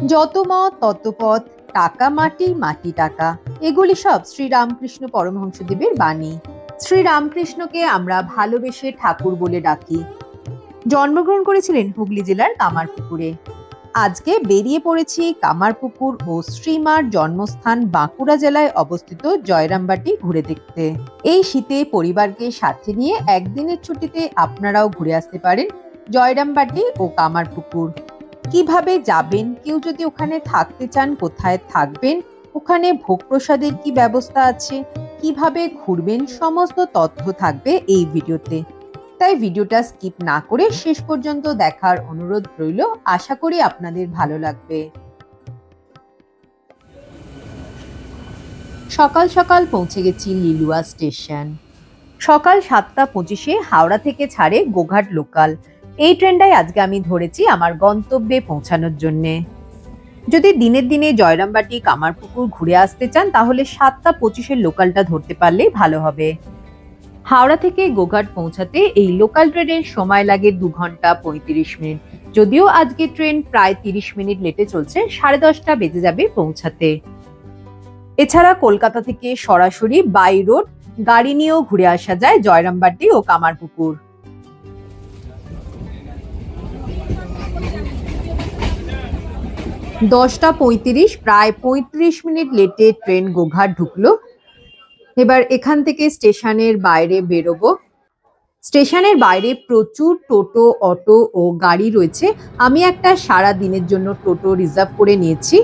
যত মত তত পথ, টাকা মাটি মাটি টাকা, এগুলি সব শ্রীরামকৃষ্ণ পরমহংসদেবের বাণী। শ্রীরামকৃষ্ণকে আমরা ভালোবেসে ঠাকুর বলে ডাকি। জন্মগ্রহণ করেছিলেন হুগলি জেলার কামারপুকুরে। আজকে বেরিয়ে পড়েছি কামারপুকুর ও শ্রীমার জন্মস্থান বাঁকুড়া জেলায় অবস্থিত জয়রামবাটি ঘুরে দেখতে। এই শীতে পরিবারকে সাথে নিয়ে একদিনের ছুটিতে আপনারাও ঘুরে আসতে পারেন জয়রামবাটি ও কামারপুকুর। কিভাবে যাবেন, কেউ যদি ওখানে থাকতে চান কোথায় থাকবেন, ওখানে ভোগ প্রসাদের কি ব্যবস্থা আছে, কিভাবে ঘুরবেন, সমস্ত তথ্য থাকবে এই ভিডিওতে। তাই ভিডিওটা স্কিপ না করে শেষ পর্যন্ত দেখার অনুরোধ রইল। আশা করি আপনাদের ভালো লাগবে। সকাল সকাল পৌঁছে গেছি লিলুয়া স্টেশন। সকাল 7:25 হাওড়া থেকে ছাড়ে গোঘাট লোকাল। এই ট্রেনটাই আজকে আমি ধরেছি আমার গন্তব্যে পৌঁছানোর জন্যে। যদি দিনের দিনে জয়রামবাটি কামারপুকুর ঘুরে আসতে চান তাহলে 7:25 লোকালটা ধরতে পারলেই ভালো হবে। হাওড়া থেকে গোঘাট পৌঁছাতে এই লোকাল ট্রেনের সময় লাগে 2 ঘন্টা 35 মিনিট। যদিও আজকে ট্রেন প্রায় 30 মিনিট লেটে চলছে, 10:30 বেজে যাবে পৌঁছাতে। এছাড়া কলকাতা থেকে সরাসরি বাই রোড গাড়ি নিয়েও ঘুরে আসা যায় জয়রামবাটি ও কামারপুকুর। 10:35, প্রায় 35 মিনিট লেটে ট্রেন গোঘাট ঢুকলো। এবার এখান থেকে স্টেশনের বাইরে বেরোবো। স্টেশনের বাইরে প্রচুর টোটো, অটো ও গাড়ি রয়েছে। আমি একটা সারা দিনের জন্য টোটো রিজার্ভ করে নিয়েছি।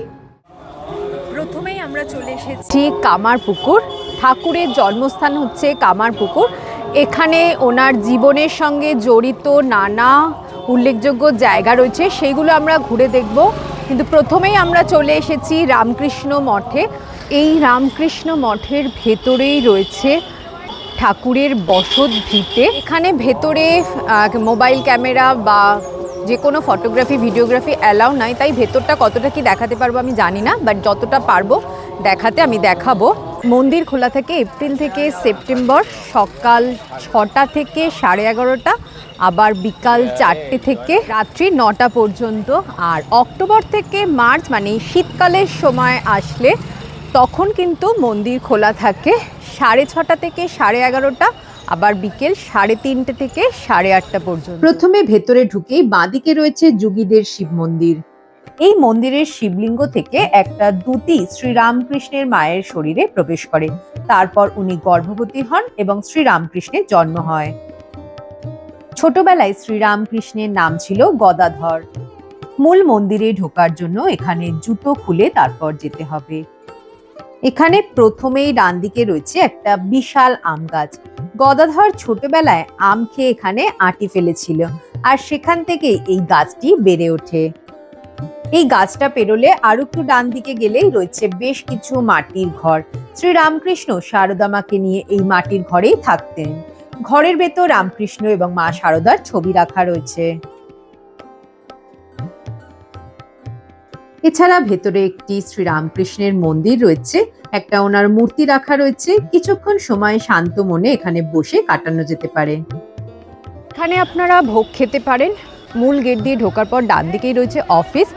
প্রথমেই আমরা চলে এসেছি কামারপুকুর। ঠাকুরের জন্মস্থান হচ্ছে কামারপুকুর। এখানে ওনার জীবনের সঙ্গে জড়িত নানা উল্লেখযোগ্য জায়গা রয়েছে, সেইগুলো আমরা ঘুরে দেখব। কিন্তু প্রথমেই আমরা চলে এসেছি রামকৃষ্ণ মঠে। এই রামকৃষ্ণ মঠের ভেতরেই রয়েছে ঠাকুরের বসত ভিটে। এখানে ভেতরে মোবাইল ক্যামেরা বা যে কোনো ফটোগ্রাফি ভিডিওগ্রাফি অ্যালাউ নাই, তাই ভেতরটা কতটা কি দেখাতে পারবো আমি জানি না, বাট যতটা পারবো দেখাতে আমি দেখাবো। মন্দির খোলা থাকে এপ্রিল থেকে সেপ্টেম্বর সকাল 6টা থেকে 11:30, আবার বিকাল 4টে থেকে রাত্রি 9টা পর্যন্ত। আর অক্টোবর থেকে মার্চ মানে শীতকালের সময় আসলে তখন কিন্তু মন্দির খোলা থাকে 6:30 থেকে 11:30, আবার বিকেল 3:30 থেকে 8:30 পর্যন্ত। প্রথমে ভেতরে ঢুকেই বাঁদিকে রয়েছে যোগীদের শিব মন্দির। এই মন্দিরের শিবলিঙ্গ থেকে একটা দূতি শ্রীরামকৃষ্ণের মায়ের শরীরে প্রবেশ করে। তারপর উনি গর্ভবতী হন এবং শ্রীরামকৃষ্ণের জন্ম হয়। ছোটবেলায় শ্রীরামকৃষ্ণের নাম ছিল গদাধর। মূল মন্দিরে ঢোকার জন্য এখানে জুতো খুলে তারপর যেতে হবে। এখানে প্রথমেই ডান দিকে রয়েছে একটা বিশাল আম গাছ। গদাধর ছোটবেলায় আম খেয়ে এখানে আঁটি ফেলেছিল, আর সেখান থেকে এই গাছটি বেড়ে ওঠে। এই গাছটা পেরোলে আর একটু ডান দিকে গেলেই রয়েছে বেশ কিছু মাটির ঘর। শ্রীরামকৃষ্ণ শারদা মাকে নিয়ে এই মাটির ঘরেই থাকতেন। ঘরের ভেতর রামকৃষ্ণ এবং মা শারদার ছবি রাখা রয়েছে। এছাড়া ভেতরে একটি শ্রীরামকৃষ্ণের মন্দির রয়েছে, একটা ওনার মূর্তি রাখা রয়েছে। কিছুক্ষণ সময় শান্ত মনে এখানে বসে কাটানো যেতে পারে। এখানে আপনারা ভোগ খেতে পারেন। মূল গেট দিয়ে ঢোকার পর ডান দিকেই রয়েছে অফিস।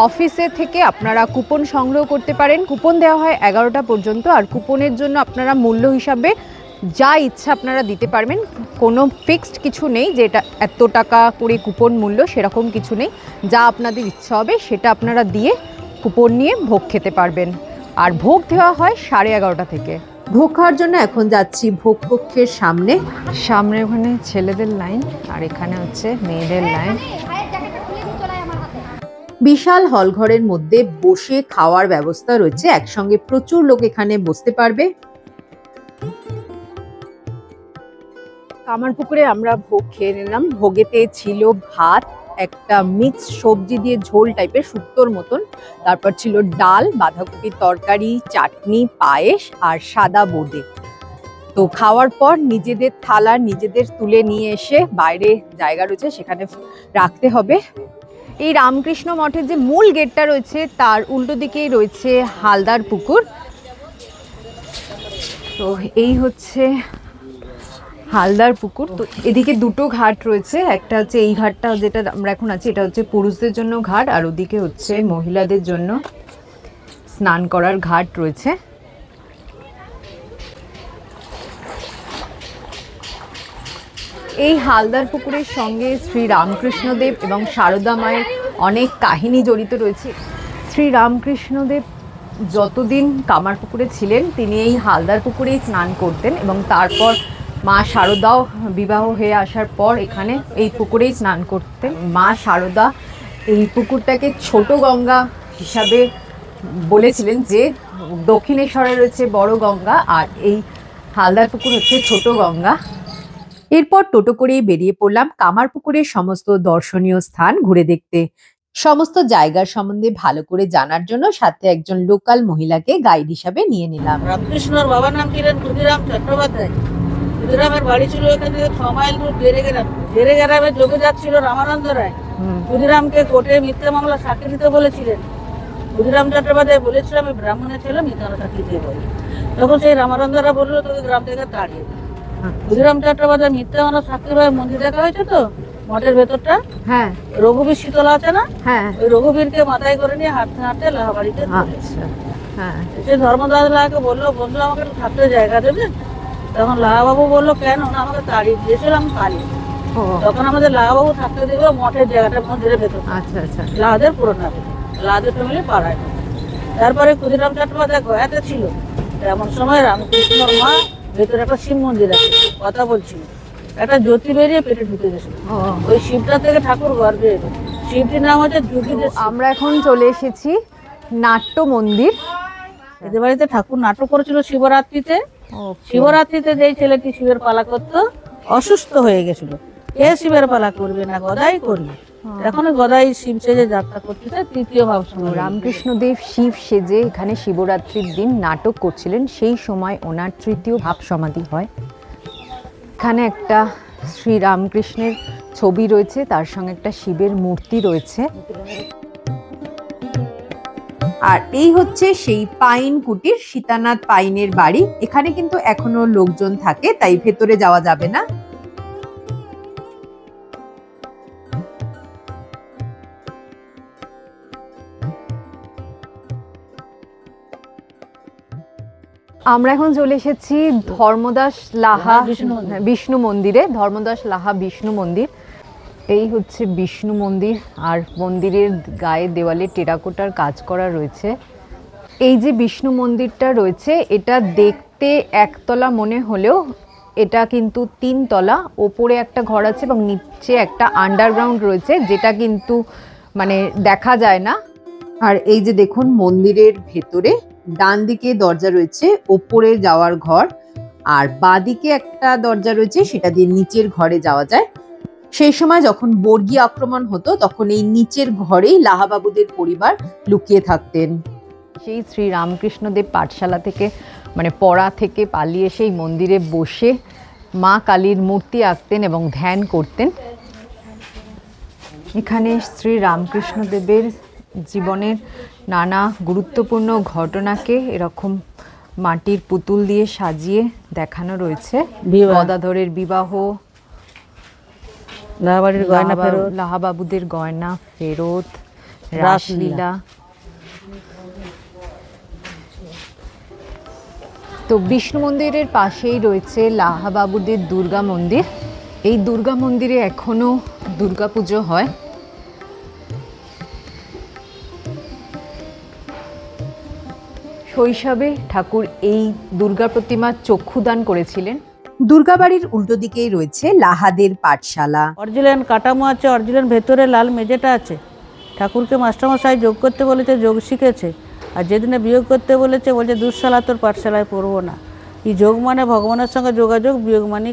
অফিসে থেকে আপনারা কুপন সংগ্রহ করতে পারেন। কুপন দেওয়া হয় 11টা পর্যন্ত, আর কুপনের জন্য আপনারা মূল্য হিসাবে যা ইচ্ছা আপনারা দিতে পারবেন। কোনো ফিক্সড কিছু নেই যে এটা এত টাকা করে কুপন মূল্য, সেরকম কিছু নেই। যা আপনাদের ইচ্ছা হবে সেটা আপনারা দিয়ে কুপন নিয়ে ভোগ খেতে পারবেন। আর ভোগ দেওয়া হয় 11:30 থেকে। ভোগ খাওয়ার জন্য এখন যাচ্ছি ভোগ কক্ষের সামনে। সামনে ওখানে ছেলেদের লাইন আর এখানে হচ্ছে মেয়েদের লাইন। বিশাল হল ঘরের মধ্যে বসে খাওয়ার ব্যবস্থা রয়েছে। একসঙ্গে প্রচুর লোক এখানে বসতে পারবে। কামারপুকুরে আমরা ভোগ খেয়ে নিলাম। ভোগেতে ছিল ভাত, একটা মিক্স সবজি দিয়ে ঝোল টাইপের শুক্তোর মতন, তারপর ছিল ডাল, বাঁধাকপির তরকারি, চাটনি, পায়েস আর সাদা বোঁদে। তো খাওয়ার পর নিজেদের থালা নিজেদের তুলে নিয়ে এসে বাইরে জায়গা রয়েছে সেখানে রাখতে হবে। এই রামকৃষ্ণ মঠের যে মূল গেটটা রয়েছে তার উল্টো দিকেই রয়েছে হালদার পুকুর। তো এই হচ্ছে হালদার পুকুর। তো এদিকে দুটো ঘাট রয়েছে, একটা হচ্ছে এই ঘাটটা যেটা আমরা এখন আছি, এটা হচ্ছে পুরুষদের জন্য ঘাট, আর ওদিকে হচ্ছে মহিলাদের জন্য স্নান করার ঘাট রয়েছে। এই হালদার পুকুরের সঙ্গে শ্রী রামকৃষ্ণদেব এবং সারদা মায়ের অনেক কাহিনী জড়িত রয়েছে। শ্রী রামকৃষ্ণদেব যতদিন কামারপুকুরে ছিলেন তিনি এই হালদার পুকুরেই স্নান করতেন, এবং তারপর মা শারদাও বিবাহ হয়ে আসার পর এখানে এই পুকুরেই স্নান করতেন। মা শারদা এই পুকুরটাকে ছোট গঙ্গা হিসাবে বলেছিলেন, যে দক্ষিণেশ্বরে রয়েছে বড় গঙ্গা আর এই হালদার পুকুর হচ্ছে ছোট গঙ্গা। এরপর টোটো করেই বেরিয়ে পড়লাম কামারপুকুরের সমস্ত দর্শনীয় স্থান ঘুরে দেখতে। সমস্ত জায়গার সম্বন্ধে ভালো করে জানার জন্য সাথে একজন লোকাল মহিলাকে গাইড হিসাবে নিয়ে নিলাম। রামকৃষ্ণর বাবার নাম ছিলেন ক্ষুদিরাম চট্টোপাধ্যায়। ক্ষুদিরামের বাড়ি ছিল এখান থেকে 6 মাইল দূর জেরে গ্রামে যোগে যাচ্ছিল রামানন্দ রায়। ক্ষুদিরামকে কোর্টে মিথ্যা মামলা সাক্ষী দিতে বলেছিলেন। ক্ষুদিরাম চট্টোপাধ্যায় বলেছিল আমি ব্রাহ্মণের ছেলে, মিথ্যা সাক্ষী দিয়ে বলি। তখন সেই রামানন্দ রায় বললো তোকে গ্রাম থেকে তাড়িয়ে। ক্ষুদিরাম চট্টোপাধ্যায় মিথ্যা মামলা সাক্ষী ভাবে মন্দির দেখা হয়েছে তো মঠের ভেতরটা, হ্যাঁ, রঘুবীর শীতলা আছে না, হ্যাঁ, ওই রঘুবীরকে মাথায় করে নিয়ে হাঁটতে হাঁটতে লাহাবাড়িতে। আচ্ছা, হ্যাঁ, সে ধর্মদাস লাহাকে বললো বন্ধু আমাকে একটু থাকতে জায়গা দেবেন। তখন লাহাবাবু বললো কেন না, আমাকে তাড়িয়ে দিয়েছিলাম কালী। তখন আমাদের লাহাবাবু থাকতে দেবে মঠের জায়গাটা মন্দিরের ভেতর। আচ্ছা আচ্ছা, লাহাদের পুরোনো লাহাদের ফ্যামিলি পাড়ায়। তারপরে ক্ষুদিরাম চট্টোপাধ্যায় গয়াতে ছিল, এমন সময় রামকৃষ্ণর মা ভেতরে একটা শিব মন্দির আছে কথা বলছিল, একটা জ্যোতি বেরিয়ে পেটে ঢুকে গেছিল। ওই শিবটা থেকে ঠাকুর গর্বে এলো। শিবটির নাম হচ্ছে যোগীদের। আমরা এখন চলে এসেছি নাট্য মন্দির। এদের বাড়িতে ঠাকুর নাটক করেছিল শিবরাত্রিতে। শিবরাত্রিতে যেই ছেলেটি শিবের পালা করতো অসুস্থ হয়ে গেছিল, কে শিবের পালা করবে না গদাই করবে। এখন গদাই শিব সেজে যাত্রা করতেছে। তৃতীয় ভাব সময় রামকৃষ্ণদেব শিব সেজে এখানে শিবরাত্রির দিন নাটক করছিলেন, সেই সময় ওনার তৃতীয় ভাব সমাধি হয়। এখানে একটা শ্রী রামকৃষ্ণের ছবি রয়েছে, তার সঙ্গে একটা শিবের মূর্তি রয়েছে। আর এই হচ্ছে সেই পাইন কুটির, সীতানাথ পাইনের বাড়ি। এখানে কিন্তু এখনো লোকজন থাকে, তাই ভেতরে যাওয়া যাবে না। আমরা এখন চলে এসেছি ধর্মদাস লাহা বিষ্ণু মন্দিরে। ধর্মদাস লাহা বিষ্ণু মন্দির, এই হচ্ছে বিষ্ণু মন্দির। আর মন্দিরের গায়ে দেওয়ালে টেরাকোটার কাজ করা রয়েছে। এই যে বিষ্ণু মন্দিরটা রয়েছে এটা দেখতে একতলা মনে হলেও এটা কিন্তু 3 তলা। ওপরে একটা ঘর আছে এবং নিচে একটা আন্ডারগ্রাউন্ড রয়েছে, যেটা কিন্তু মানে দেখা যায় না। আর এই যে দেখুন মন্দিরের ভেতরে ডান দিকে দরজা রয়েছে ওপরে যাওয়ার ঘর, আর বাঁদিকে একটা দরজা রয়েছে সেটা দিয়ে নিচের ঘরে যাওয়া যায়। সেই সময় যখন বর্গী আক্রমণ হতো তখন এই নিচের ঘরেই লাহাবাবুদের পরিবার লুকিয়ে থাকতেন। সেই শ্রী রামকৃষ্ণদেব পাঠশালা থেকে মানে পড়া থেকে পালিয়ে সেই মন্দিরে বসে মা কালীর মূর্তি আঁকতেন এবং ধ্যান করতেন। এখানে শ্রী রামকৃষ্ণদেবের জীবনের নানা গুরুত্বপূর্ণ ঘটনাকে এরকম মাটির পুতুল দিয়ে সাজিয়ে দেখানো রয়েছে। গদাধরের বিবাহ, লাহাবাড়ির গয়না ফেরত, লাহাবাবুদের গয়না ফেরত, রাসলীলা। তো বিষ্ণু মন্দিরের পাশেই রয়েছে লাহাবাবুদের দুর্গা মন্দির। এই দুর্গা মন্দিরে এখনো দুর্গাপুজো হয়। শৈশবে ঠাকুর এই দুর্গা প্রতিমার চক্ষুদান করেছিলেন। দুর্গাবাড়ির উল্টো দিকেই রয়েছে লাহাদের পাঠশালা। অর্জিলেন কাটামো আছে, অর্জিলেন ভেতরে লাল মেঝেটা আছে। ঠাকুরকে মাস্টারমশাই যোগ করতে বলেছে, যোগ শিখেছে। আর যেদিনে বিয়োগ করতে বলেছে বলছে দুঃশালা তোর পাঠশালায় পড়বো না। এই যোগ মানে ভগবানের সঙ্গে যোগাযোগ, বিয়োগ মানে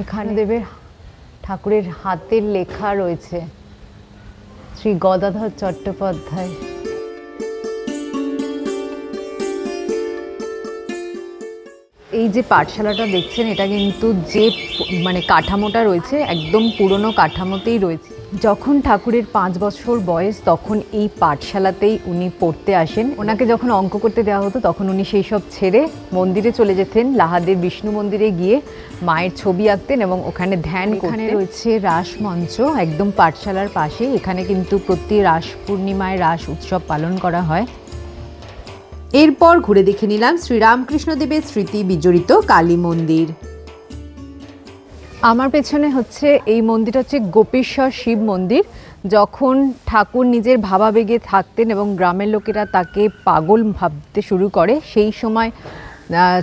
এখানে দেবের ঠাকুরের হাতের লেখা রয়েছে শ্রী গদাধর চট্টোপাধ্যায়। এই যে পাঠশালাটা দেখছেন এটা কিন্তু যে মানে কাঠামোটা রয়েছে একদম পুরনো কাঠামোতেই রয়েছে। যখন ঠাকুরের 5 বছর বয়স তখন এই পাঠশালাতেই উনি পড়তে আসেন। ওনাকে যখন অঙ্ক করতে দেওয়া হতো তখন উনি সেই সব ছেড়ে মন্দিরে চলে যেতেন, লাহাদের বিষ্ণু মন্দিরে গিয়ে মায়ের ছবি আঁকতেন এবং ওখানে ধ্যান করতেন। এখানে রয়েছে রাস মঞ্চ একদম পাঠশালার পাশে। এখানে কিন্তু প্রতি রাস পূর্ণিমায় রাস উৎসব পালন করা হয়। এরপর ঘুরে দেখে নিলাম শ্রীরামকৃষ্ণদেবের স্মৃতি বিজড়িত কালী মন্দির। আমার পেছনে হচ্ছে এই মন্দিরটা হচ্ছে গোপেশ্বর শিব মন্দির। যখন ঠাকুর নিজের ভাবাবেগে থাকতেন এবং গ্রামের লোকেরা তাকে পাগল ভাবতে শুরু করে, সেই সময়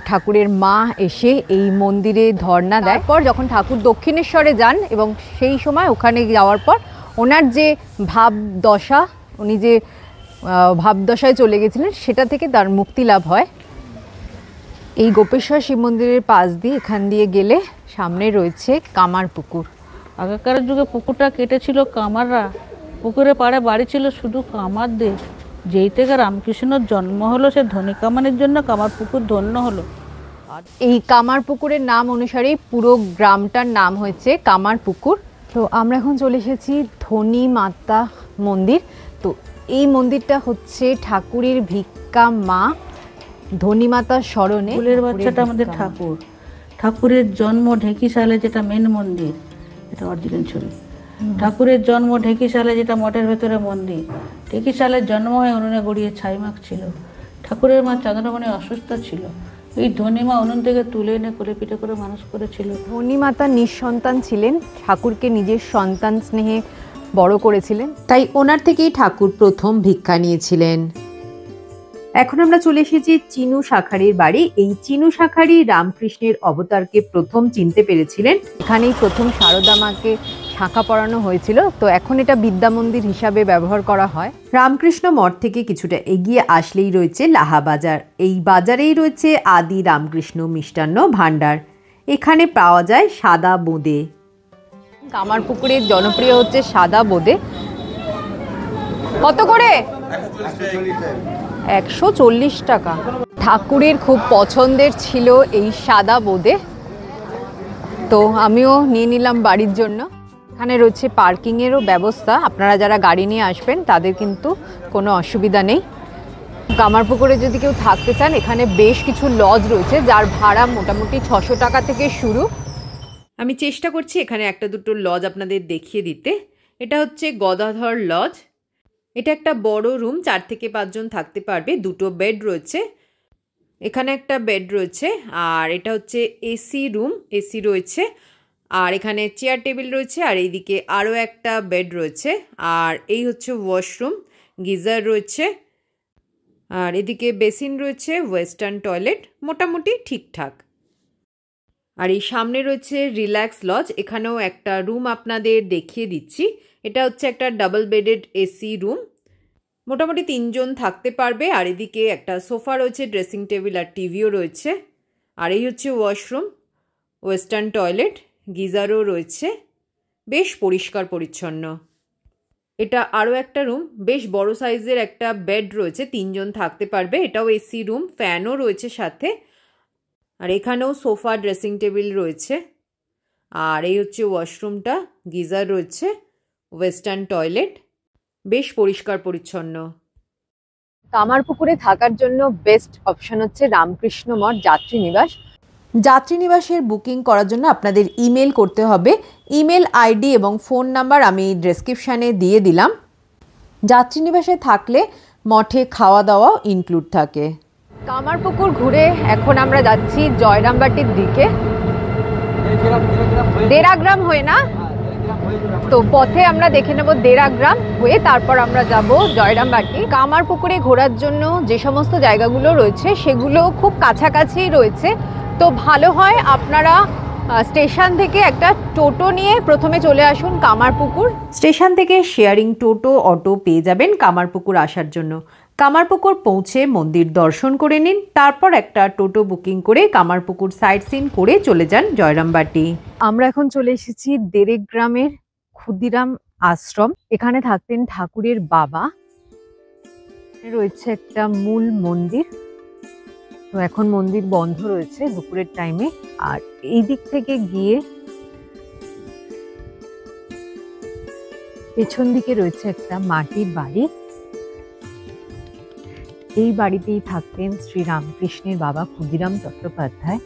ঠাকুরের মা এসে এই মন্দিরে ধর্ণা দেয়। তারপর যখন ঠাকুর দক্ষিণেশ্বরে যান এবং সেই সময় ওখানে যাওয়ার পর ওনার যে ভাবদশা, উনি যে ভাবদশায় চলে গেছিলেন সেটা থেকে তার মুক্তি লাভ হয়। এই গোপেশ্বর শিব মন্দিরের পাশ দিয়ে এখান দিয়ে গেলে সামনে রয়েছে কামার পুকুর। আগেকার যুগে পুকুরটা কেটেছিল কামাররা, পুকুরের পাড়ে বাড়ি ছিল শুধু কামারদের। যেই থেকে রামকৃষ্ণর জন্ম হলো সে ধনী কামানের জন্য কামার পুকুর ধন্য হলো। আর এই কামার পুকুরের নাম অনুসারেই পুরো গ্রামটার নাম হয়েছে কামার পুকুর। তো আমরা এখন চলে এসেছি ধনী মাতা মন্দির। তো এই মন্দিরটা হচ্ছে ঠাকুরের ভিক্ষা মা ধনী মাতার স্মরণে। ফুলের বাচ্চাটা আমাদের ঠাকুর, ঠাকুরের জন্ম ঢেকিশালে যেটা মেন মন্দির, এটা অরিজিনাল ছবি। ঠাকুরের জন্ম ঢেকিশালে যেটা মঠের ভেতরে মন্দির, ঢেকিশালের জন্ম হয়ে উনুনে গড়িয়ে ছাই মাখছিল। ঠাকুরের মা চন্দ্রমণি অসুস্থ ছিল, এই ধনী মা উনুন থেকে তুলে এনে করে পিঠে করে মানুষ করেছিল। ধনী মাতা নিঃসন্তান ছিলেন, ঠাকুরকে নিজের সন্তান স্নেহে বড় করেছিলেন, তাই ওনার থেকেই ঠাকুর প্রথম ভিক্ষা নিয়েছিলেন। এখন আমরা চলে এসেছি চিনু শাঁখারির বাড়ি। এই চিনু শাঁখারি রামকৃষ্ণের অবতারকে প্রথম চিনতে পেরেছিলেন। এখানেই প্রথম শারদা মাকে শাঁখা পরানো হয়েছিল। তো এখন এটা বিদ্যা মন্দির হিসাবে ব্যবহার করা হয়। রামকৃষ্ণ মঠ থেকে কিছুটা এগিয়ে আসলেই রয়েছে লাহা বাজার। এই বাজারেই রয়েছে আদি রামকৃষ্ণ মিষ্টান্ন ভাণ্ডার। এখানে পাওয়া যায় সাদা বোঁদে। কামার পুকুরের জনপ্রিয় হচ্ছে সাদা বোঁদে। কত করে? 140 টাকা। ঠাকুরের খুব পছন্দের ছিল এই সাদা বোঁদে, তো আমিও নিয়ে নিলাম বাড়ির জন্য। এখানে রয়েছে পার্কিংয়েরও ব্যবস্থা, আপনারা যারা গাড়ি নিয়ে আসবেন তাদের কিন্তু কোনো অসুবিধা নেই। কামারপুকুরে যদি কেউ থাকতে চান এখানে বেশ কিছু লজ রয়েছে যার ভাড়া মোটামুটি 600 টাকা থেকে শুরু। আমি চেষ্টা করছি এখানে একটা দুটো লজ আপনাদের দেখিয়ে দিতে। এটা হচ্ছে গদাধর লজ। এটা একটা বড় রুম, 4 থেকে 5 জন থাকতে পারবে। 2টো বেড রয়েছে, এখানে একটা বেড রয়েছে। আর এটা হচ্ছে এসি রুম, এসি রয়েছে। আর এখানে চেয়ার টেবিল রয়েছে। আর এইদিকে আরও একটা বেড রয়েছে। আর এই হচ্ছে ওয়াশরুম, গিজার রয়েছে। আর এদিকে বেসিন রয়েছে, ওয়েস্টার্ন টয়লেট, মোটামুটি ঠিকঠাক। আর এই সামনে রয়েছে রিল্যাক্স লজ, এখানেও একটা রুম আপনাদের দেখিয়ে দিচ্ছি। এটা হচ্ছে একটা ডাবল বেডেড এসি রুম, মোটামুটি 3 জন থাকতে পারবে। আর এদিকে একটা সোফা রয়েছে, ড্রেসিং টেবিল আর টিভিও রয়েছে। আর এই হচ্ছে ওয়াশরুম, ওয়েস্টার্ন টয়লেট, গিজারও রয়েছে, বেশ পরিষ্কার পরিচ্ছন্ন। এটা আরও একটা রুম, বেশ বড় সাইজের একটা বেড রয়েছে, 3 জন থাকতে পারবে। এটাও এসি রুম, ফ্যানও রয়েছে সাথে। আর এখানেও সোফা, ড্রেসিং টেবিল রয়েছে। আর এই হচ্ছে ওয়াশরুমটা, গিজার রয়েছে, ওয়েস্টার্ন টয়লেট, বেশ পরিষ্কার পরিচ্ছন্ন। কামারপুকুরে থাকার জন্য বেস্ট অপশন হচ্ছে রামকৃষ্ণ মঠ যাত্রী নিবাস। যাত্রী নিবাসের বুকিং করার জন্য আপনাদের ইমেল করতে হবে। ইমেল আইডি এবং ফোন নাম্বার আমি ডেসক্রিপশানে দিয়ে দিলাম। যাত্রী নিবাসে থাকলে মঠে খাওয়া দাওয়াও ইনক্লুড থাকে। কামারপুকুর ঘুরে এখন আমরা যাচ্ছি জয়রামবাটির দিকে। দেরাগ্রাম হয়ে না, তো পথে আমরা দেখে নেব দেরাগ্রাম হয়ে, তারপর আমরা যাব জয়রামবাটি। কামারপুকুরে ঘোরার জন্য যে সমস্ত জায়গাগুলো রয়েছে সেগুলো খুব কাছাকাছি রয়েছে। তো ভালো হয় আপনারা স্টেশন থেকে একটা টোটো নিয়ে প্রথমে চলে আসুন কামারপুকুর। স্টেশন থেকে শেয়ারিং টোটো, অটো পেয়ে যাবেন কামারপুকুর আসার জন্য। কামারপুকুর পৌঁছে মন্দির দর্শন করে নিন, তারপর একটা টোটো বুকিং করে কামারপুকুর সাইট সিন করে চলে যান জয়রামবাটি। আমরা এখন চলে এসেছি দেরেগ্রামের ক্ষুদিরাম আশ্রম। এখানে থাকতেন ঠাকুরের বাবা। রয়েছে একটা মূল মন্দির। তো তো এখন মন্দির বন্ধ রয়েছে দুপুরের টাইমে। আর এই দিক থেকে গিয়ে পেছন দিকে রয়েছে একটা মাটির বাড়ি। এই বাড়িতেই থাকতেন শ্রী রামকৃষ্ণের বাবা ক্ষুদিরাম চট্টোপাধ্যায়।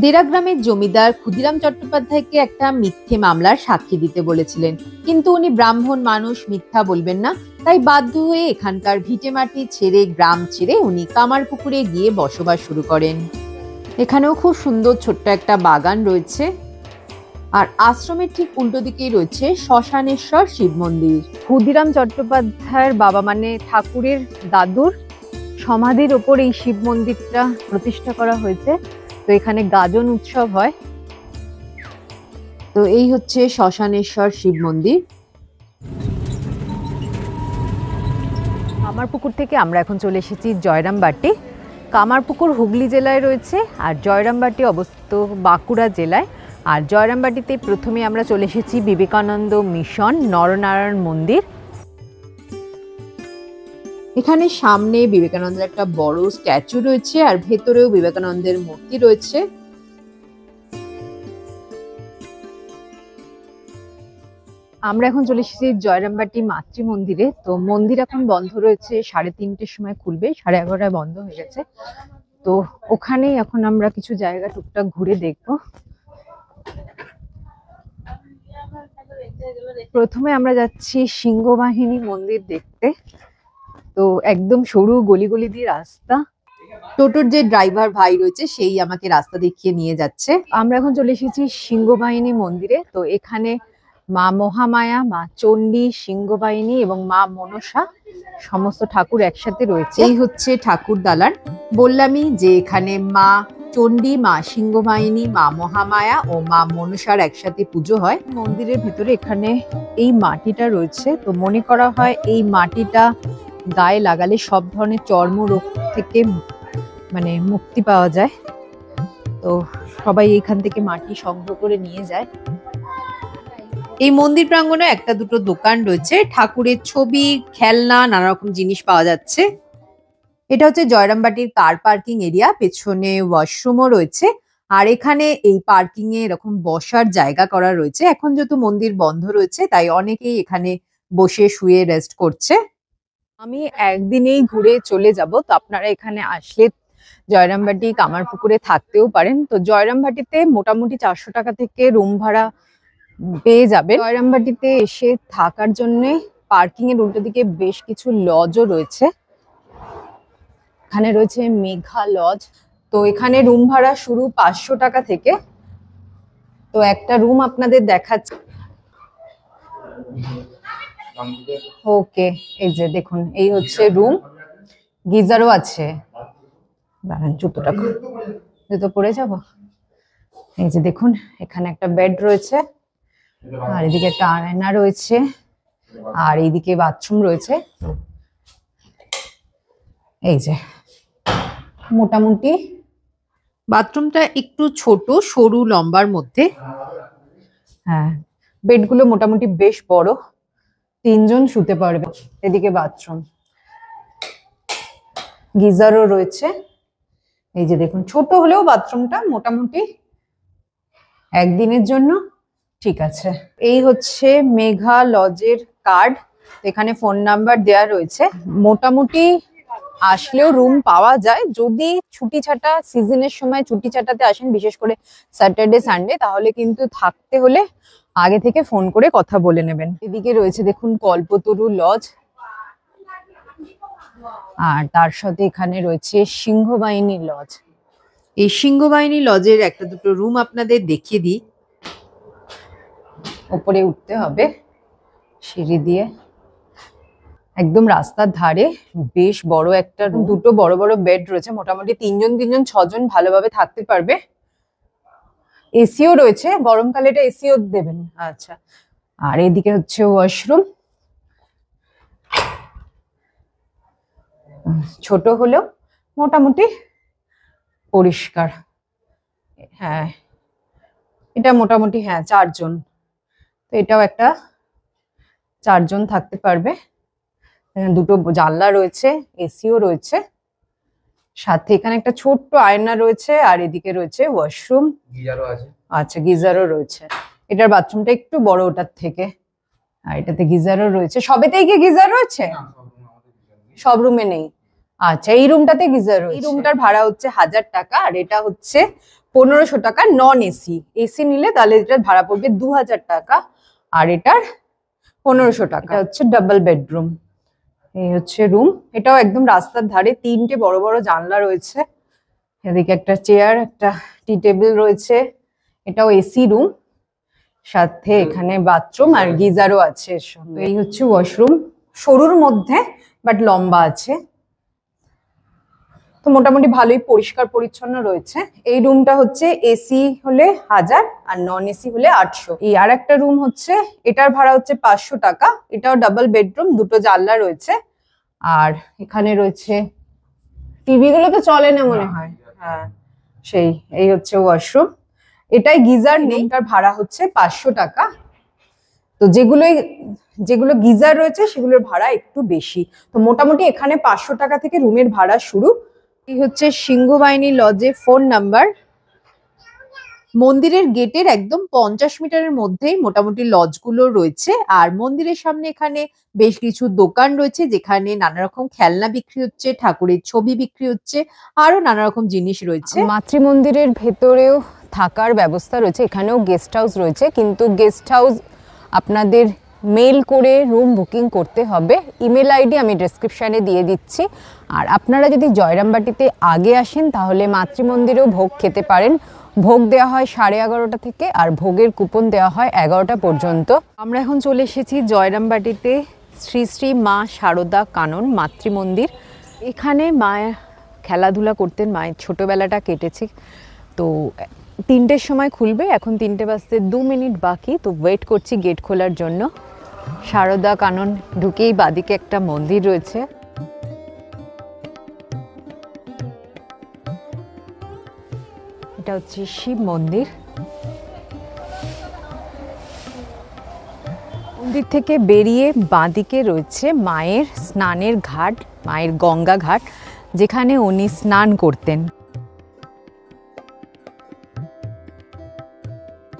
দেরা গ্রামের জমিদার ক্ষুদিরাম চট্টোপাধ্যায়কে একটা মিথ্যে মামলার সাক্ষী দিতে বলেছিলেন, কিন্তু উনি ব্রাহ্মণ মানুষ, মিথ্যা বলবেন না, তাই বাধ্য হয়ে এখানকার ভিটেমাটি ছেড়ে, গ্রাম ছেড়ে উনি কামারপুকুরে গিয়ে বসবাস শুরু করেন। এখানেও খুব সুন্দর ছোট্ট একটা বাগান রয়েছে। আর আশ্রমের ঠিক উল্টো দিকেই রয়েছে শ্মশানেশ্বর শিব মন্দির। ক্ষুদিরাম চট্টোপাধ্যায়ের বাবা মানে ঠাকুরের দাদুর সমাধির ওপর এই শিব মন্দিরটা প্রতিষ্ঠা করা হয়েছে। তো এখানে গাজন উৎসব হয়। তো এই হচ্ছে শ্মশানেশ্বর শিব মন্দির। কামারপুকুর থেকে আমরা এখন চলে এসেছি জয়রামবাটি। কামারপুকুর হুগলি জেলায় রয়েছে আর জয়রামবাটি অবস্থিত বাঁকুড়া জেলায়। আর জয়রামবাটিতে প্রথমে আমরা চলে এসেছি বিবেকানন্দ মিশন নরনারায়ণ মন্দির। এখানে সামনে বিবেকানন্দের একটা বড় স্ট্যাচু রয়েছে আর ভেতরেও বিবেকানন্দের মূর্তি রয়েছে। আমরা এখন চলে এসেছি জয়রামবাটি মাতৃ মন্দিরে। তো মন্দির এখন বন্ধ রয়েছে, 3:30টার সময় খুলবে, 11:30টায় বন্ধ হয়ে গেছে। তো ওখানেই এখন আমরা কিছু জায়গা টুকটাক ঘুরে দেখবো। প্রথমে আমরা যাচ্ছি সিংহবাহিনী মন্দির দেখতে। তো একদম সরু গলি গলি দিয়ে রাস্তা। টোটোর যে ড্রাইভার ভাই রয়েছে সেই আমাকে রাস্তা দেখিয়ে নিয়ে যাচ্ছে। আমরা এখন চলে এসেছি সিংহবাহিনী মন্দিরে। তো এখানে মা মহামায়া, মা চণ্ডী, সিংহবাহিনী এবং মা মনসা সমস্ত ঠাকুর একসাথে রয়েছে। এই হচ্ছে ঠাকুর দালান। বললামই যে এখানে মা চণ্ডী, মা সিংহবাহিনী, মা মহামায়া ও মা মনসার একসাথে পুজো হয়। মন্দিরের ভেতরে এখানে এই মাটিটা রয়েছে। তো মনে করা হয় এই মাটিটা গায়ে লাগালে সব ধরনের চর্মরোগ থেকে মানে মুক্তি পাওয়া যায়। তো সবাই এখান থেকে মাটি সংগ্রহ করে নিয়ে যায়। এই মন্দির প্রাঙ্গণে একটা দুটো দোকান রয়েছে, ঠাকুরের ছবি, খেলনা, নানা রকম জিনিস পাওয়া যাচ্ছে। এটা হচ্ছে জয়রামবাটির কার পার্কিং এরিয়া। পেছনে ওয়াশরুমও রয়েছে। আর এখানে এই পার্কিং এ এরকম বসার জায়গা করা রয়েছে। এখন যেহেতু মন্দির বন্ধ রয়েছে তাই অনেকেই এখানে বসে শুয়ে রেস্ট করছে। আমি একদিনেই ঘুরে চলে যাব। তো আপনারা এখানে আসলে জয়রামবাটি কামারপুকুরে থাকতেও পারেন। তো জয়রামবাটিতে মোটামুটি 400 টাকা থেকে রুম ভাড়া পেয়ে যাবে। জয়রামবাটিতে এসে থাকার জন্য পার্কিং এর উল্টো দিকে বেশ কিছু লজও রয়েছে। এখানে রয়েছে মেঘা লজ। তো এখানে রুম ভাড়া শুরু 500 টাকা থেকে। তো একটা রুম আপনাদের দেখাচ্ছে। ওকে, এই যে দেখুন, এই হচ্ছে রুম। গিজারও আছে। দাঁড়ান, জুতো পরে যাব। এই যে দেখুন, এখানে একটা বেড রয়েছে আর এদিকে একটা আয়না রয়েছে আর এইদিকে বাথরুম রয়েছে। এই যে মোটামুটি বাথরুমটা একটু ছোট, সরু লম্বার মধ্যে। হ্যাঁ, বেডগুলো মোটামুটি বেশ বড়, 3 জন শুতে পারবে। এদিকে বাথরুম, গিজারও রয়েছে। এই যে দেখুন, ছোট হলেও বাথরুমটা মোটামুটি একদিনের জন্য ঠিক আছে। এই হচ্ছে মেঘা লজের কার্ড। এখানে ফোন নাম্বার দেওয়া রয়েছে। মোটামুটি আসলেও রুম পাওয়া যায় যদি ছুটি ছাটা সিজনের সময় ছুটি ছাটাতে আসেন, বিশেষ করে স্যাটারডে সানডে, তাহলে কিন্তু থাকতে হলে আগে থেকে ফোন করে কথা বলে নেবেন। এদিকে রয়েছে দেখুন কল্পতরু লজ। আর তার সাথে এখানে রয়েছে সিংহবাহিনী লজ। এই সিংহবাহিনী লজের একটা দুটো রুম আপনাদের দেখিয়ে দিই। উপরে উঠতে হবে সিঁড়ি দিয়ে, একদম রাস্তার ধারে। বেশ বড় একটা রুম, দুটো বড় বড় বেড রয়েছে। মোটামুটি 3 জন 6 জন ভালোভাবে থাকতে পারবে। এসিও রয়েছে, গরমকালে এটা এসিও দেবেন। আচ্ছা, আর এদিকে হচ্ছে ওয়াশরুম। ছোট হলেও মোটামুটি পরিষ্কার। হ্যাঁ, এটা মোটামুটি 4 জন। তো এটাও একটা 4 জন থাকতে পারবে। দুটো জানলা রয়েছে, এসিও রয়েছে। সাথে এখানে একটা ছোট্ট আয়না রয়েছে আর এদিকে রয়েছে ওয়াশরুম, গিজারও আছে। আচ্ছা গিজারও রয়েছে। এটার বাথরুমটা একটু বড় ওটার থেকে, আর এটাতে গিজারও রয়েছে। সবেতেই কি গিজার রয়েছে? সব রুমে নেই। আচ্ছা এই রুমটাতে গিজার রয়েছে। এই রুমটার ভাড়া হচ্ছে 1000 টাকা আর এটা হচ্ছে 1500 টাকা নন এসি। এসি নিলে তাহলে এটার ভাড়া পড়বে 2000 টাকা আর এটার 1500 টাকা। এটা হচ্ছে ডাবল বেডরুম। এই হচ্ছে রুম, এটাও একদম রাস্তার ধারে, 3টে বড় বড় জানলা রয়েছে। এদিকে একটা চেয়ার, একটা টি টেবিল রয়েছে। এটাও এসি রুম, সাথে এখানে বাথরুম আর গিজারও আছে এর সঙ্গে। এই হচ্ছে ওয়াশরুম, সরুর মধ্যে বাট লম্বা আছে, তো মোটামুটি ভালোই পরিষ্কার পরিচ্ছন্ন রয়েছে। এই রুমটা হচ্ছে এসি হলে 1000 আর নন এসি হলে 800। এই আর একটা রুম হচ্ছে, এটার ভাড়া হচ্ছে 500 টাকা। এটাও ডাবল বেডরুম, দুটো জানলা রয়েছে আর এখানে রয়েছে টিভি গুলো তো চলে না মনে হয়। হ্যাঁ সেই, এই হচ্ছে ওয়াশরুম। এটাই গিজার নেই, এটার ভাড়া হচ্ছে 500 টাকা। তো যেগুলো গিজার রয়েছে সেগুলোর ভাড়া একটু বেশি। তো মোটামুটি এখানে 500 টাকা থেকে রুমের ভাড়া শুরু। এই হচ্ছে সিংহবাহিনী লজে ফোন নাম্বার। মন্দিরের গেটের একদম 50 মিটারের মধ্যেই মোটামুটি লজগুলো রয়েছে। আর মন্দিরের সামনে এখানে বেশ কিছু দোকান রয়েছে যেখানে নানা রকম খেলনা বিক্রি হচ্ছে, ঠাকুরের ছবি বিক্রি হচ্ছে, আরো নানা রকম জিনিস রয়েছে। মাতৃ মন্দিরের ভেতরেও থাকার ব্যবস্থা রয়েছে, এখানেও গেস্ট হাউস রয়েছে, কিন্তু গেস্ট হাউস আপনাদের মেল করে রুম বুকিং করতে হবে। ইমেল আইডি আমি ডেসক্রিপশানে দিয়ে দিচ্ছি। আর আপনারা যদি জয়রামবাটিতে আগে আসেন তাহলে মাতৃ মন্দিরেও ভোগ খেতে পারেন। ভোগ দেওয়া হয় 11:30 থেকে আর ভোগের কুপন দেওয়া হয় 11টা পর্যন্ত। আমরা এখন চলে এসেছি জয়রামবাটিতে শ্রী শ্রী মা শারদা কানন মাতৃ মন্দির। এখানে মায়ের খেলাধুলা করতেন, মায়ের ছোটোবেলাটা কেটেছে। তো 3টের সময় খুলবে, এখন 3টে বাজতে 2 মিনিট বাকি, তো ওয়েট করছি গেট খোলার জন্য। শারদা কানন ঢুকেই বাদিকে একটা মন্দির রয়েছে। এটা হচ্ছে শিব মন্দির। মন্দির থেকে বেরিয়ে বাদিকে রয়েছে মায়ের স্নানের ঘাট, মায়ের গঙ্গা ঘাট, যেখানে উনি স্নান করতেন।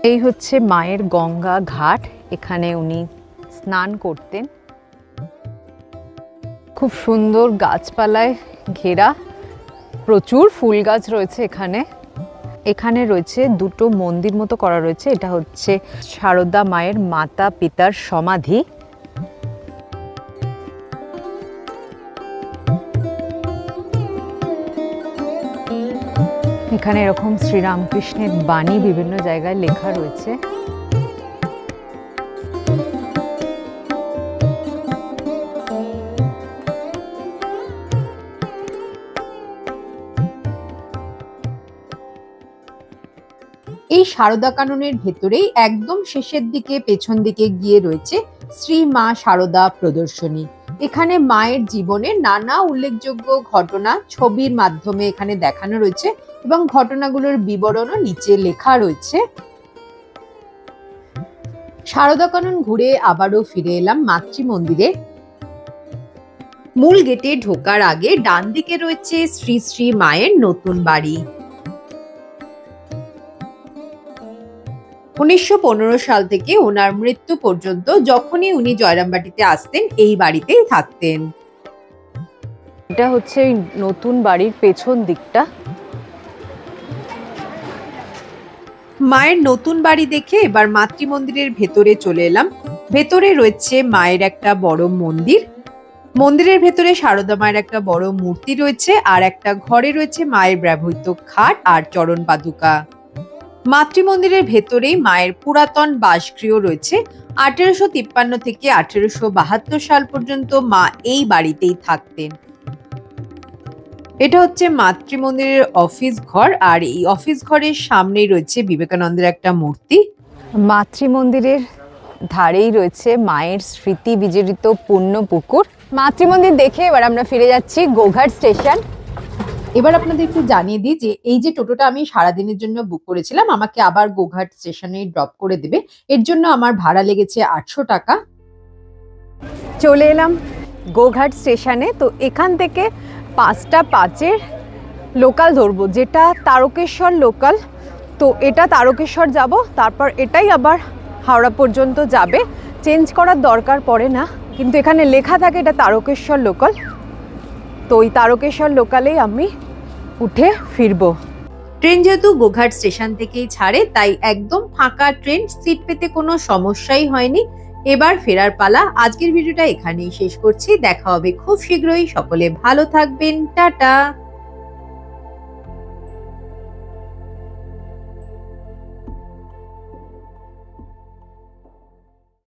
এই হচ্ছে মায়ের গঙ্গা ঘাট, এখানে উনি স্নান করতেন। খুব সুন্দর গাছপালায় ঘেরা, প্রচুর ফুল গাছ রয়েছে এখানে। এখানে রয়েছে দুটো মন্দির মতো করা রয়েছে, এটা হচ্ছে শারদা মায়ের মাতা পিতার সমাধি। এখানে এরকম শ্রীরামকৃষ্ণের বাণী বিভিন্ন জায়গায় লেখা রয়েছে। এই শারদা কাননের ভেতরেই একদম শেষের দিকে পেছন দিকে গিয়ে রয়েছে শ্রী মা শারদা প্রদর্শনী। এখানে মায়ের জীবনের নানা উল্লেখযোগ্য ঘটনা ছবির মাধ্যমে এখানে দেখানো রয়েছে এবং ঘটনাগুলোর বিবরণও নিচে লেখা রয়েছে। শারদা কানন ঘুরে আবারও ফিরে এলাম মাতৃ মন্দিরে। মূল গেটে ঢোকার আগে ডান দিকে রয়েছে শ্রী শ্রী মায়ের নতুন বাড়ি। 1915 সাল থেকে ওনার মৃত্যু পর্যন্ত যখনই উনি জয়রামবাটিতে আসতেন এই বাড়িতেই থাকতেন। এটা হচ্ছে নতুন বাড়ির পেছন দিকটা। মায়ের নতুন বাড়ি দেখে এবার মাতৃ মন্দিরের ভেতরে চলে এলাম। ভেতরে রয়েছে মায়ের একটা বড় মন্দির। মন্দিরের ভেতরে শারদা মায়ের একটা বড় মূর্তি রয়েছে আর একটা ঘরে রয়েছে মায়ের ব্যবহৃত খাট আর চরণ পাদুকা। মাতৃ মন্দিরের ভেতরেই মায়ের পুরাতন বাসগৃহ রয়েছে। 1853 থেকে 1872 সাল পর্যন্ত মা এই বাড়িতেই থাকতেন। এটা হচ্ছে মাতৃ মন্দিরের অফিস ঘর আর এই অফিস ঘরের সামনেই রয়েছে বিবেকানন্দের একটা মূর্তি। মাতৃ মন্দিরের ধারেই রয়েছে মায়ের স্মৃতি বিজড়িত পুণ্য পুকুর। মাতৃ মন্দির দেখে এবার আমরা ফিরে যাচ্ছি গোঘাট স্টেশন। এবার আপনাদের একটু জানিয়ে দিই যে এই যে টোটোটা আমি সারাদিনের জন্য বুক করেছিলাম আমাকে আবার গোঘাট স্টেশনে ড্রপ করে দেবে, এর জন্য আমার ভাড়া লেগেছে 800 টাকা। চলে এলাম গোঘাট স্টেশনে। তো এখান থেকে 5টা 5-এর লোকাল ধরবো, যেটা তারকেশ্বর লোকাল। তো এটা তারকেশ্বর যাব, তারপর এটাই আবার হাওড়া পর্যন্ত যাবে, চেঞ্জ করার দরকার পড়ে না, কিন্তু এখানে লেখা থাকে এটা তারকেশ্বর লোকাল। তো ওই তারকেশ্বর লোকালেই আমি উঠে ফিরবো। ট্রেন যেহেতু গোঘাট স্টেশন থেকেই ছাড়ে, তাই একদম ফাঁকা ট্রেন, সিট পেতে কোনো সমস্যাই হয়নি। এবার ফেরার পালা। আজকের ভিডিওটা এখানেই শেষ করছি, দেখা হবে খুব শীঘ্রই। সকলে ভালো থাকবেন, টাটা।